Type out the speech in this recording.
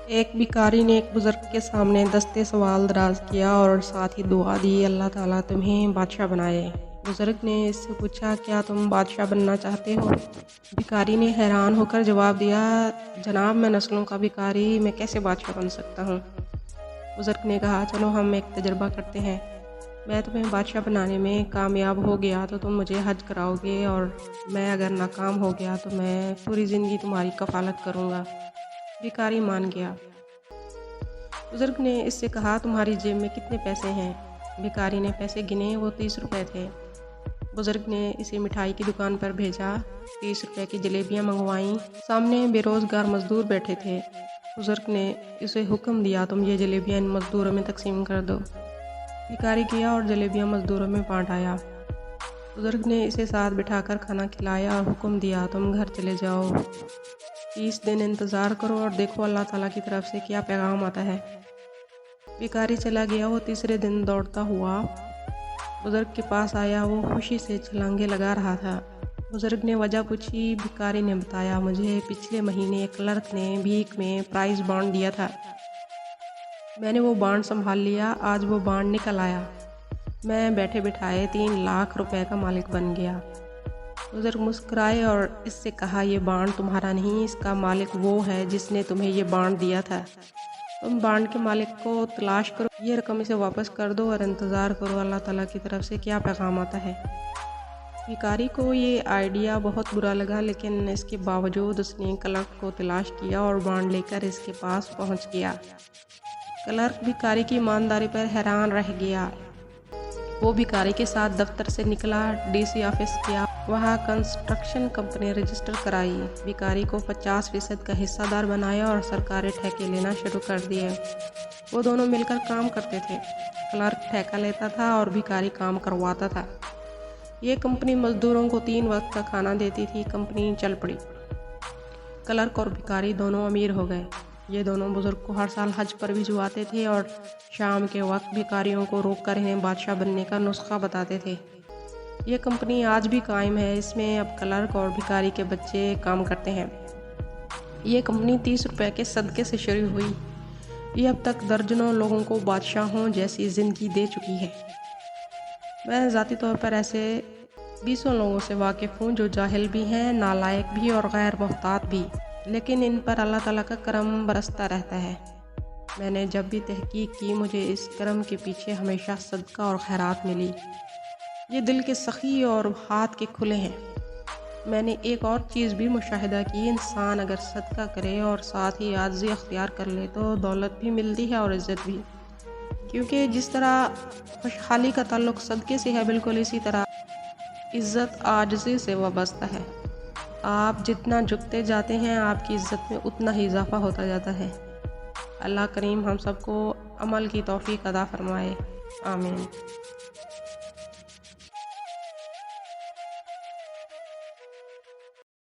एक भिखारी ने एक बुज़ुर्ग के सामने दस्ते सवाल दराज किया और साथ ही दुआ दी, अल्लाह ताला तुम्हें बादशाह बनाए। बुज़ुर्ग ने इससे पूछा, क्या तुम बादशाह बनना चाहते हो? भिखारी ने हैरान होकर जवाब दिया, जनाब मैं नस्लों का भिखारी, मैं कैसे बादशाह बन सकता हूँ? बुज़ुर्ग ने कहा, चलो हम एक तजर्बा करते हैं। मैं तुम्हें बादशाह बनाने में कामयाब हो गया तो तुम मुझे हज कराओगे, और मैं अगर नाकाम हो गया तो मैं पूरी ज़िंदगी तुम्हारी कफ़ालत करूँगा। भिखारी मान गया। बुज़ुर्ग ने इससे कहा, तुम्हारी जेब में कितने पैसे हैं? भिखारी ने पैसे गिने, वो 30 रुपए थे। बुज़ुर्ग ने इसे मिठाई की दुकान पर भेजा, 30 रुपए की जलेबियाँ मंगवाईं। सामने बेरोज़गार मज़दूर बैठे थे। बुज़ुर्ग ने इसे हुक्म दिया, तुम ये जलेबियाँ इन मज़दूरों में तकसीम कर दो। भिखारी किया और जलेबियाँ मज़दूरों में बांट आया। बुज़ुर्ग ने इसे साथ बिठाकर खाना खिलाया और हुक्म दिया, तुम घर चले जाओ। 30 दिन इंतज़ार करो और देखो अल्लाह ताला की तरफ से क्या पैगाम आता है। भिखारी चला गया। वो तीसरे दिन दौड़ता हुआ बुज़ुर्ग के पास आया। वो खुशी से छलांगे लगा रहा था। बुज़ुर्ग ने वजह पूछी। भिखारी ने बताया, मुझे पिछले महीने एक क्लर्क ने भीख में प्राइज़ बॉन्ड दिया था। मैंने वो बॉन्ड संभाल लिया। आज वो बॉन्ड निकल आया। मैं बैठे बिठाए 3 लाख रुपए का मालिक बन गया। बुज़ुर्ग मुस्कुराए और इससे कहा, ये बॉन्ड तुम्हारा नहीं, इसका मालिक वो है जिसने तुम्हें ये बॉन्ड दिया था। तुम बॉन्ड के मालिक को तलाश करो, ये रकम इसे वापस कर दो और इंतज़ार करो अल्लाह ताला की तरफ से क्या पैगाम आता है। भिखारी को ये आइडिया बहुत बुरा लगा, लेकिन इसके बावजूद उसने क्लर्क को तलाश किया और बॉन्ड लेकर इसके पास पहुंच गया। क्लर्क भिखारी की ईमानदारी पर हैरान रह गया। वो भिखारी के साथ दफ्तर से निकला, डीसी ऑफिस गया, वहाँ कंस्ट्रक्शन कंपनी रजिस्टर कराई। भिखारी को 50% का हिस्सादार बनाया और सरकारी ठेके लेना शुरू कर दिए। वो दोनों मिलकर काम करते थे। क्लर्क ठेका लेता था और भिखारी काम करवाता था। ये कंपनी मज़दूरों को 3 वक्त का खाना देती थी। कंपनी चल पड़ी। क्लर्क और भिखारी दोनों अमीर हो गए। ये दोनों बुज़ुर्ग को हर साल हज पर भिजवाते थे और शाम के वक्त भिखारियों को रोककर इन्हें बादशाह बनने का नुस्खा बताते थे। ये कंपनी आज भी कायम है। इसमें अब क्लर्क और भिखारी के बच्चे काम करते हैं। ये कंपनी 30 रुपए के सदक़े से शुरू हुई। ये अब तक दर्जनों लोगों को बादशाहों जैसी ज़िंदगी दे चुकी है। मैं ज़ाती तौर पर ऐसे 20 लोगों से वाकिफ़ हूँ जो जाहिल भी हैं, नालायक भी और गैर मोहतात भी, लेकिन इन पर अल्लाह ताला का करम बरसता रहता है। मैंने जब भी तहकीक की, मुझे इस करम के पीछे हमेशा सदका और खैरात मिली। ये दिल के सखी और हाथ के खुले हैं। मैंने एक और चीज़ भी मुशाहिदा की, इंसान अगर सदका करे और साथ ही आजिज़ी अख्तियार कर ले तो दौलत भी मिलती है और इज़्ज़त भी। क्योंकि जिस तरह खुशहाली का ताल्लुक़ सदक़े से है, बिल्कुल इसी तरह इज़्ज़त आजिज़ी से वाबस्ता है। आप जितना झुकते जाते हैं, आपकी इज़्ज़त में उतना ही इजाफ़ा होता जाता है। अल्लाह करीम हम सबको अमल की तौफ़ीक़ अता फ़रमाए। आमीन।